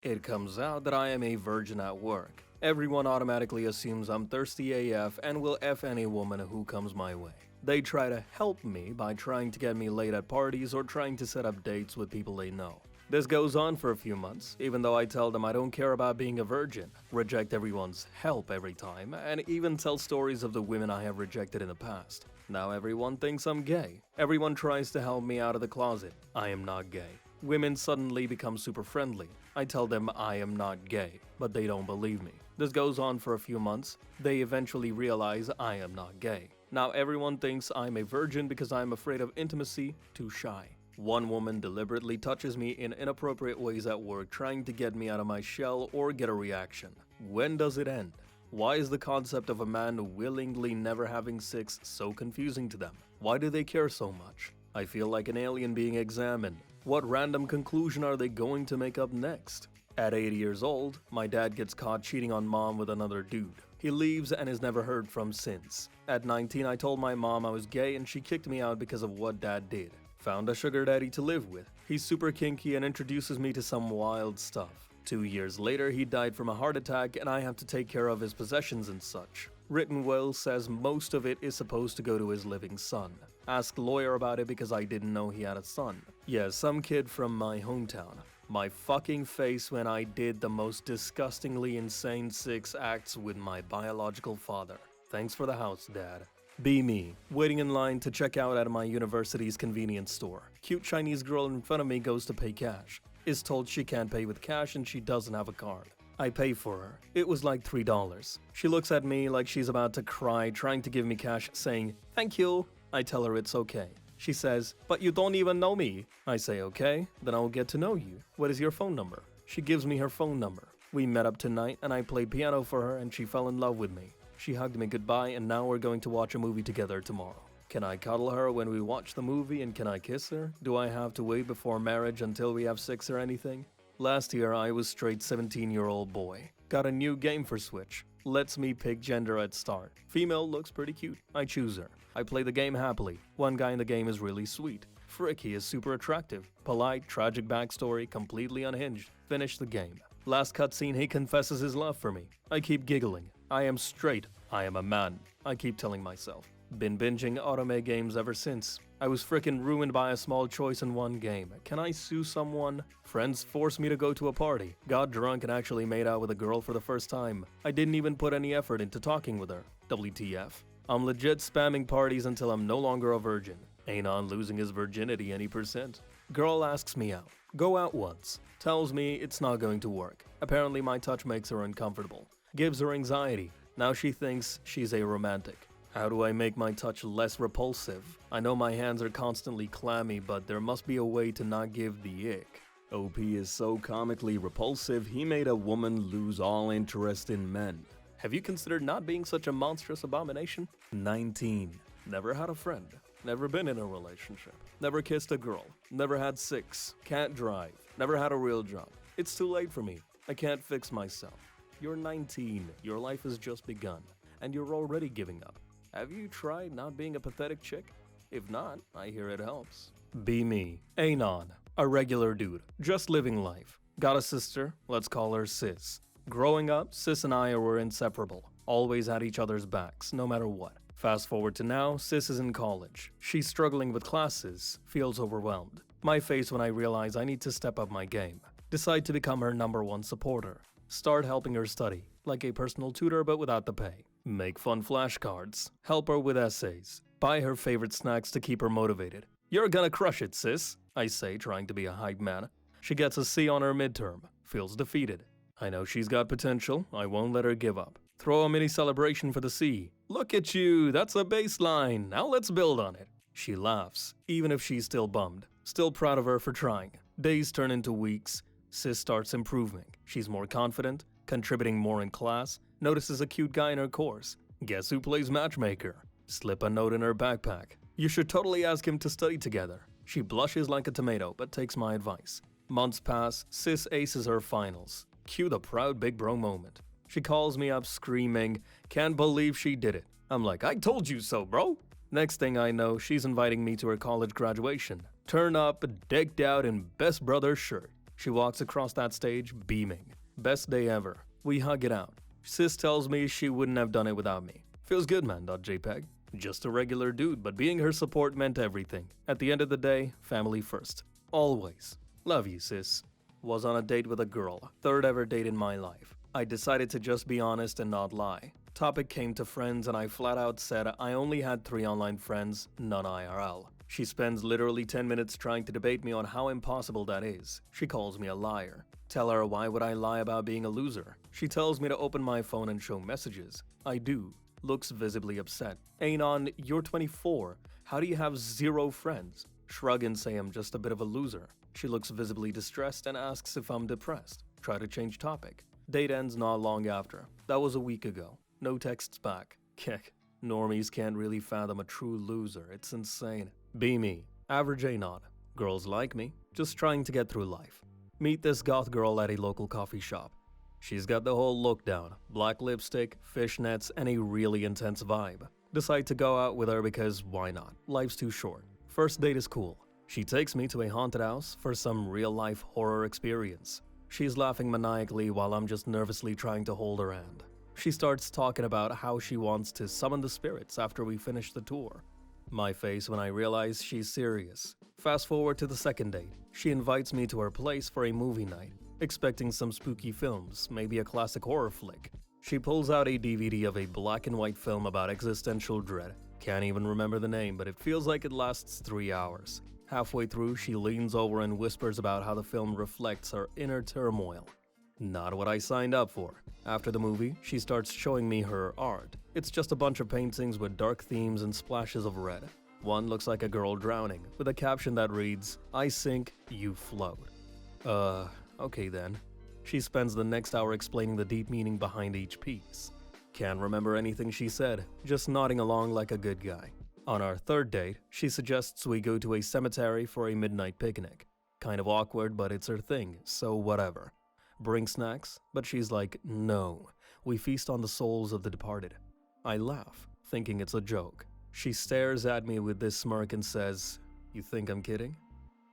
It comes out that I am a virgin at work. Everyone automatically assumes I'm thirsty AF and will F any woman who comes my way. They try to help me by trying to get me late at parties or trying to set up dates with people they know. This goes on for a few months, even though I tell them I don't care about being a virgin, reject everyone's help every time, and even tell stories of the women I have rejected in the past. Now everyone thinks I'm gay. Everyone tries to help me out of the closet. I am not gay. Women suddenly become super friendly. I tell them I am not gay, but they don't believe me. This goes on for a few months. They eventually realize I am not gay. Now everyone thinks I'm a virgin because I'm afraid of intimacy, too shy. One woman deliberately touches me in inappropriate ways at work, trying to get me out of my shell or get a reaction. When does it end? Why is the concept of a man willingly never having sex so confusing to them? Why do they care so much? I feel like an alien being examined. What random conclusion are they going to make up next? At 8 years old, my dad gets caught cheating on mom with another dude. He leaves and is never heard from since. At 19, I told my mom I was gay and she kicked me out because of what dad did. Found a sugar daddy to live with. He's super kinky and introduces me to some wild stuff. 2 years later, he died from a heart attack and I have to take care of his possessions and such. Written will says most of it is supposed to go to his living son. Asked lawyer about it because I didn't know he had a son. Yeah, some kid from my hometown. My fucking face when I did the most disgustingly insane 6 acts with my biological father. Thanks for the house, Dad. Be me, waiting in line to check out at my university's convenience store. Cute Chinese girl in front of me goes to pay cash. Is told she can't pay with cash and she doesn't have a card. I pay for her. It was like $3. She looks at me like she's about to cry, trying to give me cash, saying, "Thank you." I tell her it's okay. She says, "But you don't even know me." I say, "Okay, then I'll get to know you. What is your phone number?" She gives me her phone number. We met up tonight and I played piano for her and she fell in love with me. She hugged me goodbye and now we're going to watch a movie together tomorrow. Can I cuddle her when we watch the movie and can I kiss her? Do I have to wait before marriage until we have sex or anything? Last year I was straight 17-year-old boy. Got a new game for Switch. Lets me pick gender at start. Female looks pretty cute. I choose her. I play the game happily. One guy in the game is really sweet. Frick, he is super attractive. Polite, tragic backstory, completely unhinged. Finish the game. Last cutscene, he confesses his love for me. I keep giggling. I am straight. I am a man. I keep telling myself. Been binging automate games ever since. I was frickin' ruined by a small choice in one game. Can I sue someone? Friends forced me to go to a party. Got drunk and actually made out with a girl for the first time. I didn't even put any effort into talking with her. WTF. I'm legit spamming parties until I'm no longer a virgin. Ain't on losing his virginity any percent. Girl asks me out. Go out once. Tells me it's not going to work. Apparently my touch makes her uncomfortable. Gives her anxiety. Now she thinks she's a romantic. How do I make my touch less repulsive? I know my hands are constantly clammy, but there must be a way to not give the ick. OP is so comically repulsive, he made a woman lose all interest in men. Have you considered not being such a monstrous abomination? 19. Never had a friend. Never been in a relationship. Never kissed a girl. Never had sex. Can't drive. Never had a real job. It's too late for me. I can't fix myself. You're 19. Your life has just begun. And you're already giving up. Have you tried not being a pathetic chick? If not, I hear it helps. Be me. Anon. A regular dude. Just living life. Got a sister. Let's call her Sis. Growing up, Sis and I were inseparable. Always had each other's backs, no matter what. Fast forward to now, Sis is in college. She's struggling with classes. Feels overwhelmed. My face when I realize I need to step up my game. Decide to become her #1 supporter. Start helping her study. Like a personal tutor but without the pay. Make fun flashcards. Help her with essays. Buy her favorite snacks to keep her motivated. You're gonna crush it, sis, I say, trying to be a hype man. She gets a C on her midterm. Feels defeated. I know she's got potential. I won't let her give up. Throw a mini celebration for the C. Look at you, that's a baseline. Now let's build on it. She laughs, even if she's still bummed. Still proud of her for trying. Days turn into weeks. Sis starts improving. She's more confident, contributing more in class, notices a cute guy in her course. Guess who plays matchmaker? Slip a note in her backpack. You should totally ask him to study together. She blushes like a tomato but takes my advice. Months pass, Sis aces her finals. Cue the proud big bro moment. She calls me up screaming, can't believe she did it. I'm like, I told you so, bro. Next thing I know, she's inviting me to her college graduation. Turn up, decked out in best brother shirt. She walks across that stage beaming. Best day ever. We hug it out. Sis tells me she wouldn't have done it without me. Feels good, man. JPEG. Just a regular dude, but being her support meant everything. At the end of the day, family first. Always. Love you, sis. Was on a date with a girl. Third ever date in my life. I decided to just be honest and not lie. Topic came to friends and I flat out said I only had 3 online friends, none IRL. She spends literally 10 minutes trying to debate me on how impossible that is. She calls me a liar. Tell her why would I lie about being a loser. She tells me to open my phone and show messages. I do. Looks visibly upset. Anon, you're 24. How do you have 0 friends? Shrug and say I'm just a bit of a loser. She looks visibly distressed and asks if I'm depressed. Try to change topic. Date ends not long after. That was a week ago. No texts back. Kick. Normies can't really fathom a true loser. It's insane. Be me. Average Anon. Girls like me. Just trying to get through life. Meet this goth girl at a local coffee shop. She's got the whole look down. Black lipstick, fishnets, and a really intense vibe. Decide to go out with her because why not? Life's too short. First date is cool. She takes me to a haunted house for some real-life horror experience. She's laughing maniacally while I'm just nervously trying to hold her hand. She starts talking about how she wants to summon the spirits after we finish the tour. My face when I realize she's serious. Fast forward to the second date. She invites me to her place for a movie night, expecting some spooky films, maybe a classic horror flick. She pulls out a DVD of a black and white film about existential dread. Can't even remember the name, but it feels like it lasts 3 hours. Halfway through, she leans over and whispers about how the film reflects her inner turmoil. Not what I signed up for. After the movie, she starts showing me her art. It's just a bunch of paintings with dark themes and splashes of red. One looks like a girl drowning, with a caption that reads, "I sink, you float." Okay then. She spends the next hour explaining the deep meaning behind each piece. Can't remember anything she said, just nodding along like a good guy. On our third date, she suggests we go to a cemetery for a midnight picnic. Kind of awkward, but it's her thing, so whatever. Bring snacks, but she's like, no, we feast on the souls of the departed. I laugh, thinking it's a joke. She stares at me with this smirk and says, "You think I'm kidding?"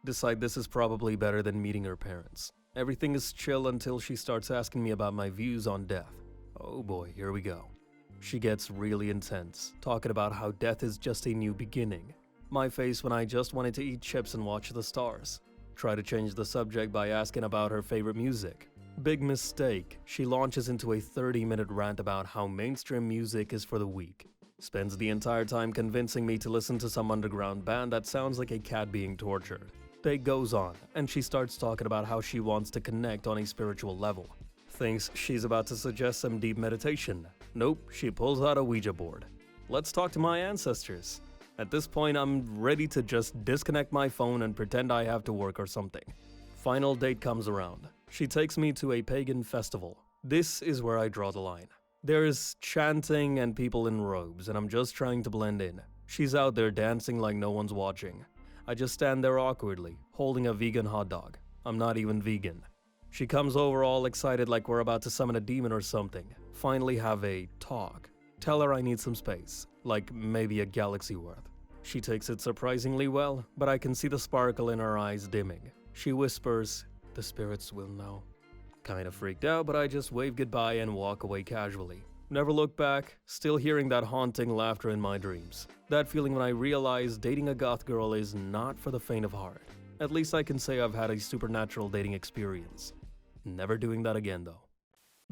Decide this is probably better than meeting her parents. Everything is chill until she starts asking me about my views on death. Oh boy, here we go. She gets really intense, talking about how death is just a new beginning. My face when I just wanted to eat chips and watch the stars. Try to change the subject by asking about her favorite music. Big mistake. She launches into a 30-minute rant about how mainstream music is for the weak. Spends the entire time convincing me to listen to some underground band that sounds like a cat being tortured. Day goes on, and she starts talking about how she wants to connect on a spiritual level. Thinks she's about to suggest some deep meditation. Nope, she pulls out a Ouija board. Let's talk to my ancestors. At this point, I'm ready to just disconnect my phone and pretend I have to work or something. Final date comes around. She takes me to a pagan festival. This is where I draw the line. There is chanting and people in robes, and I'm just trying to blend in. She's out there dancing like no one's watching. I just stand there awkwardly, holding a vegan hot dog. I'm not even vegan. She comes over all excited like we're about to summon a demon or something. Finally have a talk. Tell her I need some space, like maybe a galaxy worth. She takes it surprisingly well, but I can see the sparkle in her eyes dimming. She whispers, "The spirits will know." Kinda freaked out, but I just wave goodbye and walk away casually. Never look back, still hearing that haunting laughter in my dreams. That feeling when I realize dating a goth girl is not for the faint of heart. At least I can say I've had a supernatural dating experience. Never doing that again though.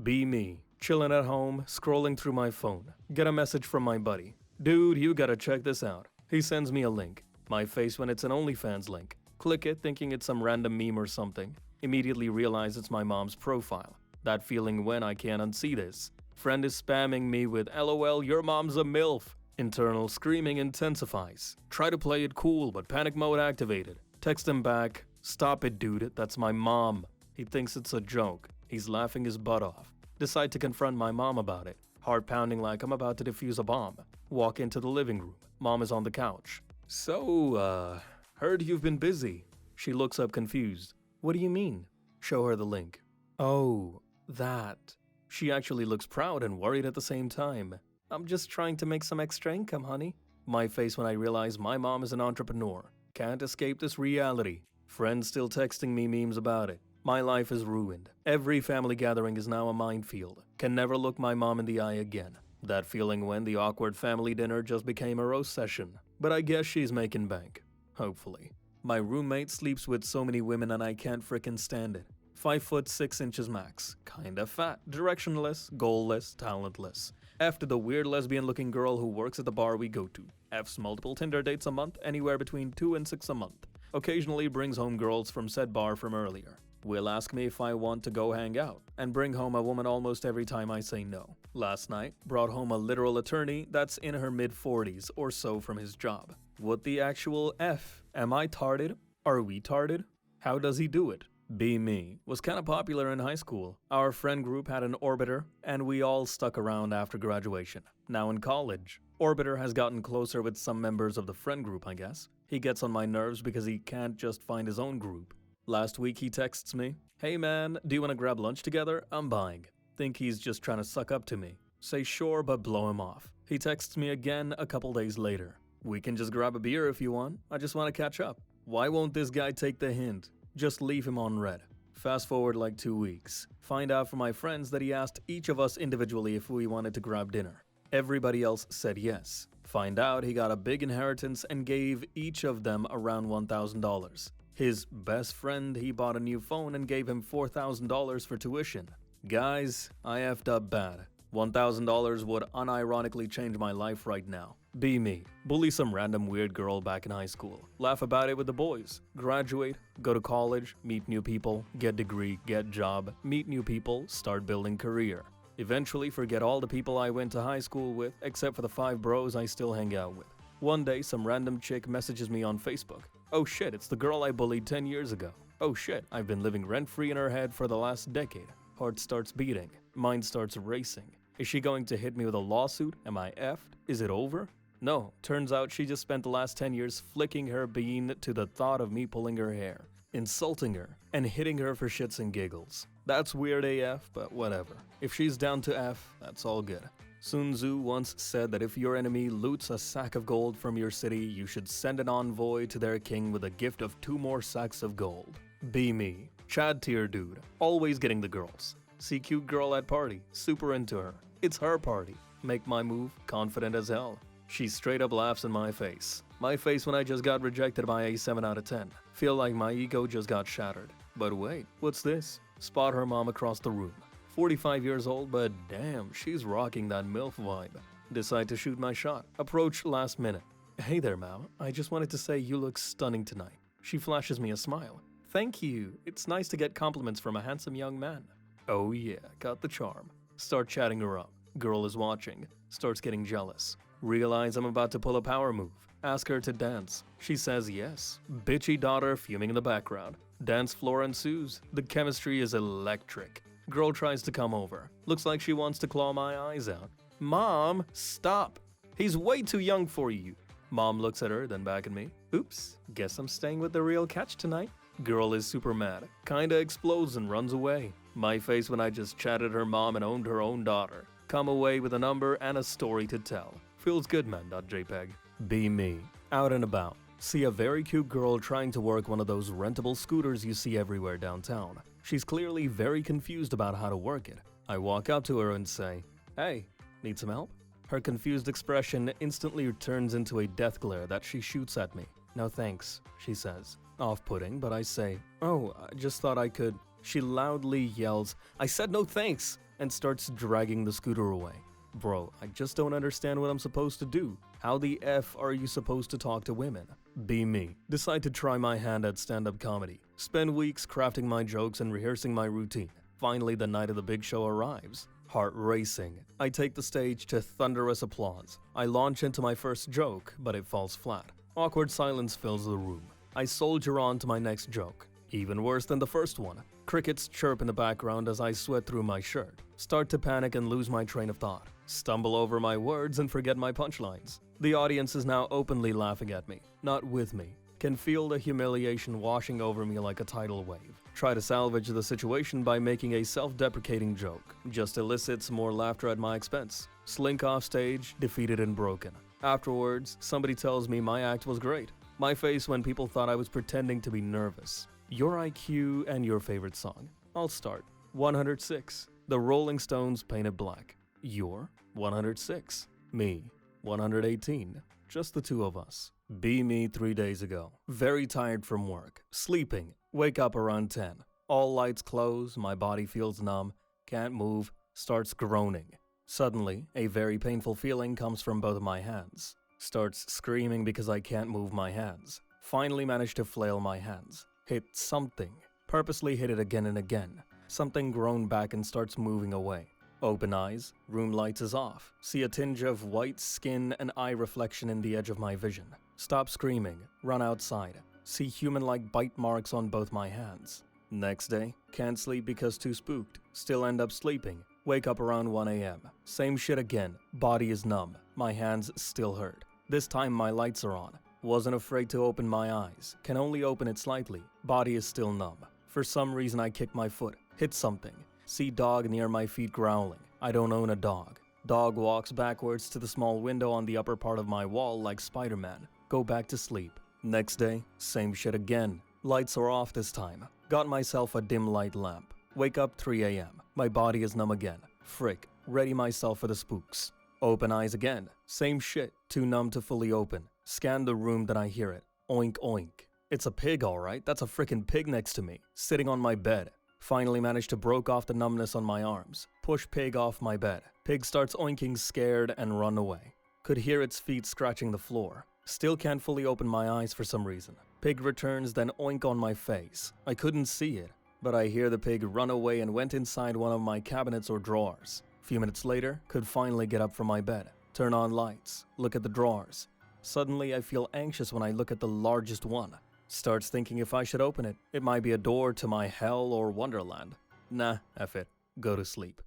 Be me, chilling at home, scrolling through my phone. Get a message from my buddy. "Dude, you gotta check this out." He sends me a link. My face when it's an OnlyFans link. Click it thinking it's some random meme or something. Immediately realize it's my mom's profile. That feeling when I can't unsee this. Friend is spamming me with "LOL, your mom's a MILF." Internal screaming intensifies. Try to play it cool, but panic mode activated. Text him back, "Stop it, dude, that's my mom." He thinks it's a joke. He's laughing his butt off. Decide to confront my mom about it. Heart pounding like I'm about to defuse a bomb. Walk into the living room. Mom is on the couch. "So, heard you've been busy." She looks up confused. "What do you mean?" Show her the link. "Oh, that." She actually looks proud and worried at the same time. "I'm just trying to make some extra income, honey." My face when I realize my mom is an entrepreneur. Can't escape this reality. Friends still texting me memes about it. My life is ruined. Every family gathering is now a minefield. Can never look my mom in the eye again. That feeling when the awkward family dinner just became a roast session. But I guess she's making bank. Hopefully. My roommate sleeps with so many women and I can't frickin' stand it. 5 foot 6 inches max. Kinda fat. Directionless. Goalless. Talentless. F to the weird lesbian-looking girl who works at the bar we go to. F's multiple Tinder dates a month, anywhere between 2 and 6 a month. Occasionally brings home girls from said bar from earlier. Will ask me if I want to go hang out, and bring home a woman almost every time I say no. Last night, brought home a literal attorney that's in her mid-40s or so from his job. What the actual F? Am I tarded? Are we tarded? How does he do it? Be me. Was kinda popular in high school. Our friend group had an orbiter, and we all stuck around after graduation. Now in college, orbiter has gotten closer with some members of the friend group, I guess. He gets on my nerves because he can't just find his own group. Last week he texts me, "Hey man, do you wanna grab lunch together? I'm buying." Think he's just trying to suck up to me. Say sure, but blow him off. He texts me again a couple days later. "We can just grab a beer if you want. I just wanna catch up." Why won't this guy take the hint? Just leave him on red. Fast forward like 2 weeks. Find out from my friends that he asked each of us individually if we wanted to grab dinner. Everybody else said yes. Find out he got a big inheritance and gave each of them around $1,000. His best friend, he bought a new phone and gave him $4,000 for tuition. Guys, I effed up bad. $1,000 would unironically change my life right now. Be me. Bully some random weird girl back in high school. Laugh about it with the boys. Graduate, go to college, meet new people, get degree, get job, meet new people, start building career. Eventually forget all the people I went to high school with, except for the 5 bros I still hang out with. One day, some random chick messages me on Facebook. Oh shit, it's the girl I bullied 10 years ago. Oh shit, I've been living rent-free in her head for the last decade. Heart starts beating. Mind starts racing. Is she going to hit me with a lawsuit? Am I effed? Is it over? No, turns out she just spent the last 10 years flicking her bean to the thought of me pulling her hair, insulting her, and hitting her for shits and giggles. That's weird AF, but whatever. If she's down to F, that's all good. Sun Tzu once said that if your enemy loots a sack of gold from your city, you should send an envoy to their king with a gift of 2 more sacks of gold. Be me. Chad tier dude. Always getting the girls. See cute girl at party. Super into her. It's her party. Make my move. Confident as hell. She straight up laughs in my face. My face when I just got rejected by a 7 out of 10. Feel like my ego just got shattered. But wait, what's this? Spot her mom across the room. 45 years old, but damn, she's rocking that MILF vibe. Decide to shoot my shot. Approach last minute. "Hey there, Mao. I just wanted to say you look stunning tonight." She flashes me a smile. "Thank you. It's nice to get compliments from a handsome young man." Oh yeah, got the charm. Start chatting her up. Girl is watching. Starts getting jealous. Realize I'm about to pull a power move. Ask her to dance. She says yes. Bitchy daughter fuming in the background. Dance floor ensues. The chemistry is electric. Girl tries to come over. Looks like she wants to claw my eyes out. "Mom, stop. He's way too young for you." Mom looks at her, then back at me. Oops, guess I'm staying with the real catch tonight. Girl is super mad. Kinda explodes and runs away. My face when I just chatted her mom and owned her own daughter. Come away with a number and a story to tell. Feels good, man.jpg. Be me. Out and about. See a very cute girl trying to work one of those rentable scooters you see everywhere downtown. She's clearly very confused about how to work it. I walk up to her and say, "Hey, need some help?" Her confused expression instantly turns into a death glare that she shoots at me. "No thanks," she says. Off-putting, but I say, "Oh, I just thought I could." She loudly yells, "I said no thanks," and starts dragging the scooter away. Bro, I just don't understand what I'm supposed to do. How the F are you supposed to talk to women? Be me. Decide to try my hand at stand-up comedy. Spend weeks crafting my jokes and rehearsing my routine. Finally, the night of the big show arrives. Heart racing. I take the stage to thunderous applause. I launch into my first joke, but it falls flat. Awkward silence fills the room. I soldier on to my next joke. Even worse than the first one. Crickets chirp in the background as I sweat through my shirt. Start to panic and lose my train of thought. Stumble over my words and forget my punchlines. The audience is now openly laughing at me, not with me. Can feel the humiliation washing over me like a tidal wave. Try to salvage the situation by making a self-deprecating joke. Just elicits more laughter at my expense. Slink off stage, defeated and broken. Afterwards, somebody tells me my act was great. My face when people thought I was pretending to be nervous. Your IQ and your favorite song. I'll start. 106. The Rolling Stones Painted Black. You're 106. Me, 118. Just the two of us. Be me 3 days ago. Very tired from work. Sleeping. Wake up around 10. All lights close. My body feels numb. Can't move. Starts groaning. Suddenly, a very painful feeling comes from both of my hands. Starts screaming because I can't move my hands. Finally manage to flail my hands. Hit something. Purposely hit it again and again. Something groan back and starts moving away. Open eyes, room lights is off. See a tinge of white skin and eye reflection in the edge of my vision. Stop screaming, run outside. See human-like bite marks on both my hands. Next day, can't sleep because too spooked. Still end up sleeping. Wake up around 1 a.m. Same shit again. Body is numb. My hands still hurt. This time my lights are on. Wasn't afraid to open my eyes. Can only open it slightly. Body is still numb. For some reason I kick my foot. Hit something. See dog near my feet growling. I don't own a dog. Dog walks backwards to the small window on the upper part of my wall like Spider-Man. Go back to sleep. Next day, same shit again. Lights are off this time. Got myself a dim light lamp. Wake up 3 a.m. My body is numb again. Frick. Ready myself for the spooks. Open eyes again. Same shit. Too numb to fully open. Scan the room, then I hear it. Oink oink. It's a pig, alright. That's a frickin' pig next to me. Sitting on my bed. Finally managed to broke off the numbness on my arms. Push pig off my bed. Pig starts oinking scared and run away. Could hear its feet scratching the floor. Still can't fully open my eyes for some reason. Pig returns, then oink on my face. I couldn't see it, but I hear the pig run away and went inside one of my cabinets or drawers. Few minutes later, could finally get up from my bed. Turn on lights. Look at the drawers. Suddenly I feel anxious when I look at the largest one. Starts thinking if I should open it. It might be a door to my hell or wonderland. Nah, F it. Go to sleep.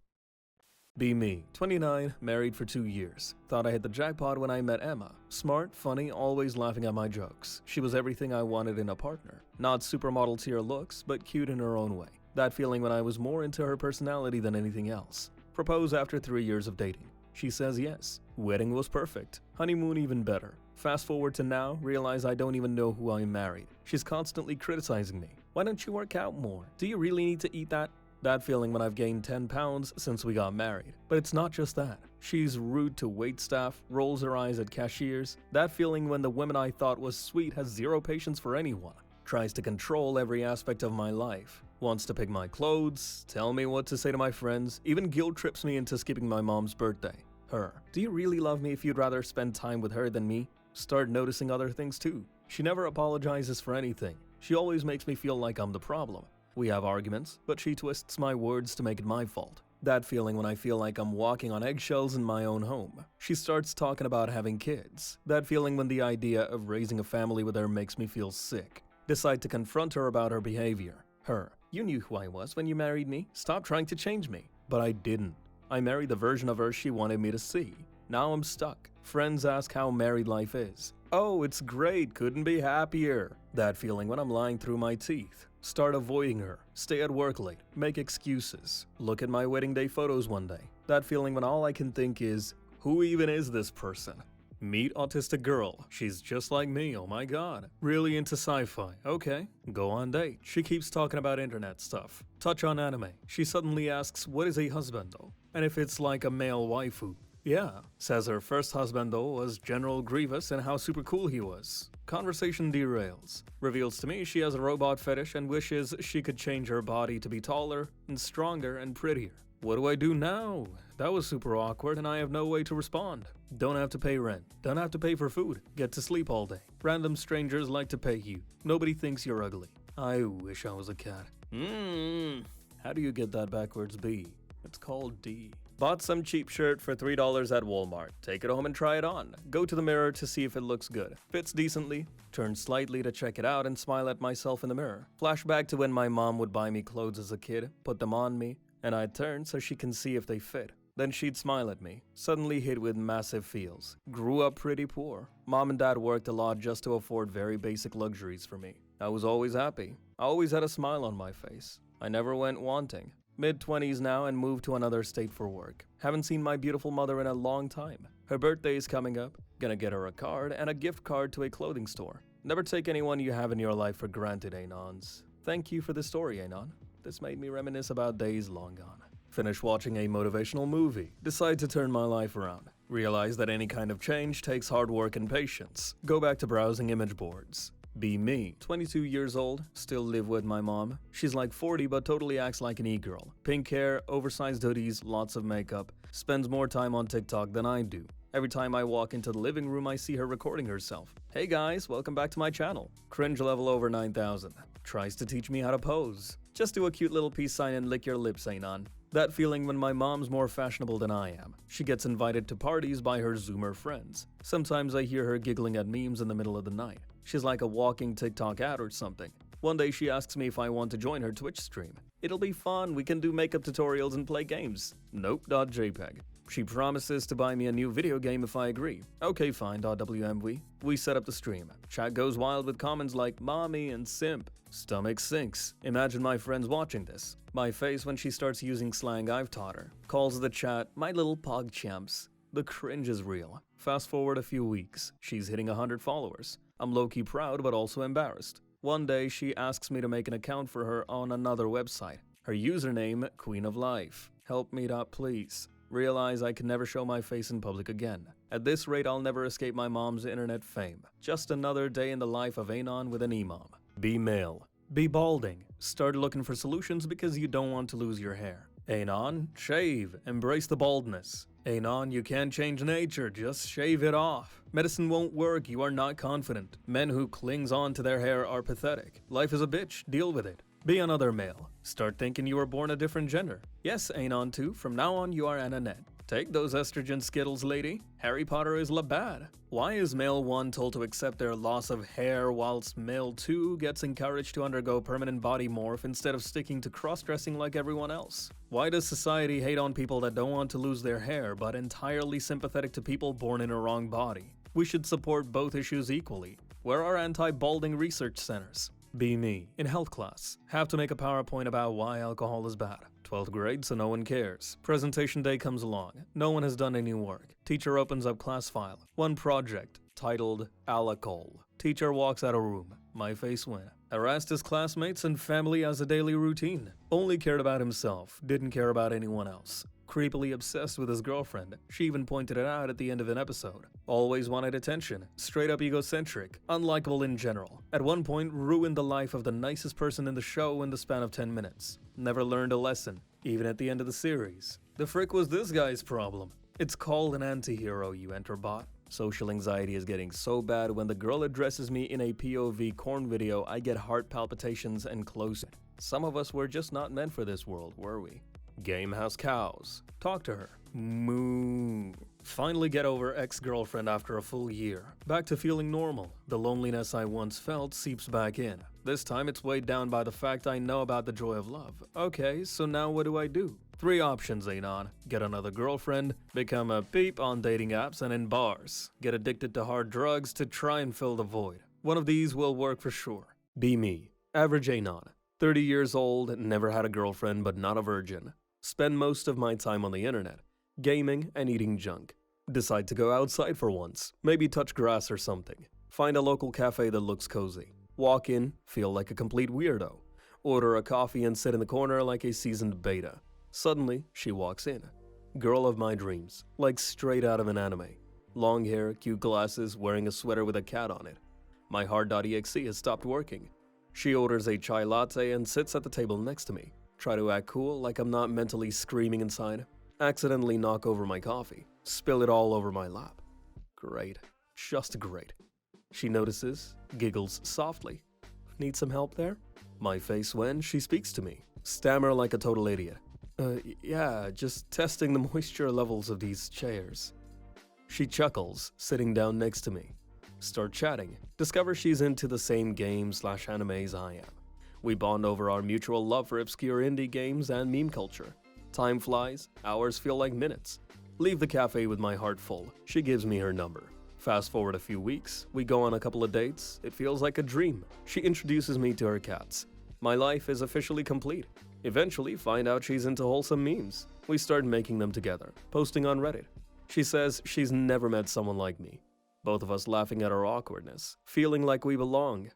Be me, 29, married for 2 years. Thought I hit the jackpot when I met Emma. Smart, funny, always laughing at my jokes. She was everything I wanted in a partner. Not supermodel tier looks, but cute in her own way. That feeling when I was more into her personality than anything else. Propose after 3 years of dating. She says yes. Wedding was perfect. Honeymoon even better. Fast forward to now, realize I don't even know who I married. She's constantly criticizing me. Why don't you work out more? Do you really need to eat that? That feeling when I've gained 10 pounds since we got married. But it's not just that. She's rude to waitstaff, rolls her eyes at cashiers. That feeling when the woman I thought was sweet has zero patience for anyone. Tries to control every aspect of my life. Wants to pick my clothes, tell me what to say to my friends, even guilt trips me into skipping my mom's birthday. Her. Do you really love me if you'd rather spend time with her than me? Start noticing other things too. She never apologizes for anything. She always makes me feel like I'm the problem. We have arguments, but she twists my words to make it my fault. That feeling when I feel like I'm walking on eggshells in my own home. She starts talking about having kids. That feeling when the idea of raising a family with her makes me feel sick. Decide to confront her about her behavior. Her. You knew who I was when you married me. Stop trying to change me. But I didn't. I married the version of her she wanted me to see. Now I'm stuck. Friends ask how married life is. Oh, it's great, couldn't be happier. That feeling when I'm lying through my teeth. Start avoiding her. Stay at work late. Make excuses. Look at my wedding day photos one day. That feeling when all I can think is, who even is this person? Meet autistic girl. She's just like me, oh my god. Really into sci-fi. Okay. Go on date. She keeps talking about internet stuff. Touch on anime. She suddenly asks, what is a husbando? And if it's like a male waifu. Yeah. Says her first husbando was General Grievous and how super cool he was. Conversation derails. Reveals to me she has a robot fetish and wishes she could change her body to be taller and stronger and prettier. What do I do now? That was super awkward and I have no way to respond. Don't have to pay rent. Don't have to pay for food. Get to sleep all day. Random strangers like to pay you. Nobody thinks you're ugly. I wish I was a cat. How do you get that backwards B? It's called D. Bought some cheap shirt for $3 at Walmart. Take it home and try it on. Go to the mirror to see if it looks good. Fits decently. Turn slightly to check it out and smile at myself in the mirror. Flashback to when my mom would buy me clothes as a kid, put them on me, and I'd turn so she can see if they fit. Then she'd smile at me. Suddenly hit with massive feels. Grew up pretty poor. Mom and dad worked a lot just to afford very basic luxuries for me. I was always happy. I always had a smile on my face. I never went wanting. Mid-20s now and moved to another state for work. Haven't seen my beautiful mother in a long time. Her birthday is coming up. Gonna get her a card and a gift card to a clothing store. Never take anyone you have in your life for granted, Anons. Thank you for the story, Anon. This made me reminisce about days long gone. Finish watching a motivational movie, decide to turn my life around. Realize that any kind of change takes hard work and patience. Go back to browsing image boards. Be me, 22 years old, still live with my mom. She's like 40 but totally acts like an e-girl. Pink hair, oversized hoodies, lots of makeup. Spends more time on TikTok than I do. Every time I walk into the living room, I see her recording herself. Hey guys, welcome back to my channel. Cringe level over 9,000. Tries to teach me how to pose. Just do a cute little peace sign and lick your lips, Anon. That feeling when my mom's more fashionable than I am. She gets invited to parties by her Zoomer friends. Sometimes I hear her giggling at memes in the middle of the night. She's like a walking TikTok ad or something. One day she asks me if I want to join her Twitch stream. It'll be fun, we can do makeup tutorials and play games. Nope.jpg. She promises to buy me a new video game if I agree. Okay fine, .wmv. We set up the stream. Chat goes wild with comments like mommy and simp. Stomach sinks. Imagine my friends watching this. My face when she starts using slang I've taught her. Calls the chat, my little pog champs. The cringe is real. Fast forward a few weeks. She's hitting 100 followers. I'm low-key proud but also embarrassed. One day she asks me to make an account for her on another website. Her username, Queen of Life. Help me out please. Realize I can never show my face in public again. At this rate, I'll never escape my mom's internet fame. Just another day in the life of Anon with an imam. Be male. Be balding. Start looking for solutions because you don't want to lose your hair. Anon, shave. Embrace the baldness. Anon, you can't change nature, just shave it off. Medicine won't work, you are not confident. Men who clings on to their hair are pathetic. Life is a bitch, deal with it. Be another male. Start thinking you were born a different gender. Yes, Anon too, from now on you are Annette. Take those estrogen skittles, lady. Harry Potter is Labad. Why is male 1 told to accept their loss of hair whilst male 2 gets encouraged to undergo permanent body morph instead of sticking to cross-dressing like everyone else? Why does society hate on people that don't want to lose their hair but entirely sympathetic to people born in a wrong body? We should support both issues equally. Where are anti-balding research centers? Be me. In health class. Have to make a PowerPoint about why alcohol is bad. 12th grade, so no one cares. Presentation day comes along. No one has done any work. Teacher opens up class file. One project, titled Alcohol. Teacher walks out of room. My face went. Harassed his classmates and family as a daily routine. Only cared about himself. Didn't care about anyone else. Creepily obsessed with his girlfriend. She even pointed it out at the end of an episode. Always wanted attention. Straight up egocentric. Unlikable in general. At one point, ruined the life of the nicest person in the show in the span of 10 minutes. Never learned a lesson. Even at the end of the series. The frick was this guy's problem? It's called an anti-hero, you enter bot. Social anxiety is getting so bad when the girl addresses me in a POV corn video, I get heart palpitations and closing. Some of us were just not meant for this world, were we? Game has cows. Talk to her. Moo. Finally get over ex-girlfriend after a full year. Back to feeling normal. The loneliness I once felt seeps back in. This time it's weighed down by the fact I know about the joy of love. Okay, so now what do? 3 options, Anon. Get another girlfriend, become a peep on dating apps and in bars. Get addicted to hard drugs to try and fill the void. One of these will work for sure. Be me. Average Anon. 30 years old, never had a girlfriend but not a virgin. Spend most of my time on the internet, gaming and eating junk. Decide to go outside for once, maybe touch grass or something. Find a local cafe that looks cozy. Walk in, feel like a complete weirdo. Order a coffee and sit in the corner like a seasoned beta. Suddenly, she walks in. Girl of my dreams, like straight out of an anime. Long hair, cute glasses, wearing a sweater with a cat on it. My hard.exe has stopped working. She orders a chai latte and sits at the table next to me. Try to act cool like I'm not mentally screaming inside. Accidentally knock over my coffee. Spill it all over my lap. Great. Just great. She notices, giggles softly. Need some help there? My face when she speaks to me. Stammer like a total idiot. Yeah, just testing the moisture levels of these chairs. She chuckles, sitting down next to me. Start chatting. Discover she's into the same games/animes I am. We bond over our mutual love for obscure indie games and meme culture. Time flies, hours feel like minutes. Leave the cafe with my heart full. She gives me her number. Fast forward a few weeks, we go on a couple of dates. It feels like a dream. She introduces me to her cats. My life is officially complete. Eventually find out she's into wholesome memes. We start making them together, posting on Reddit. She says she's never met someone like me. Both of us laughing at our awkwardness, feeling like we belong.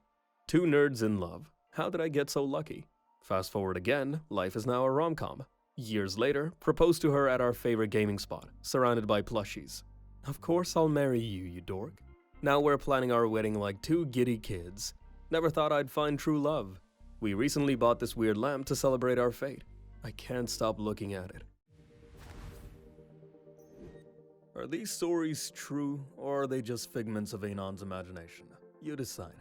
2 nerds in love. How did I get so lucky? Fast forward again, life is now a rom-com. Years later, propose to her at our favorite gaming spot, surrounded by plushies. Of course I'll marry you, you dork. Now we're planning our wedding like two giddy kids. Never thought I'd find true love. We recently bought this weird lamp to celebrate our fate. I can't stop looking at it. Are these stories true, or are they just figments of Anon's imagination? You decide.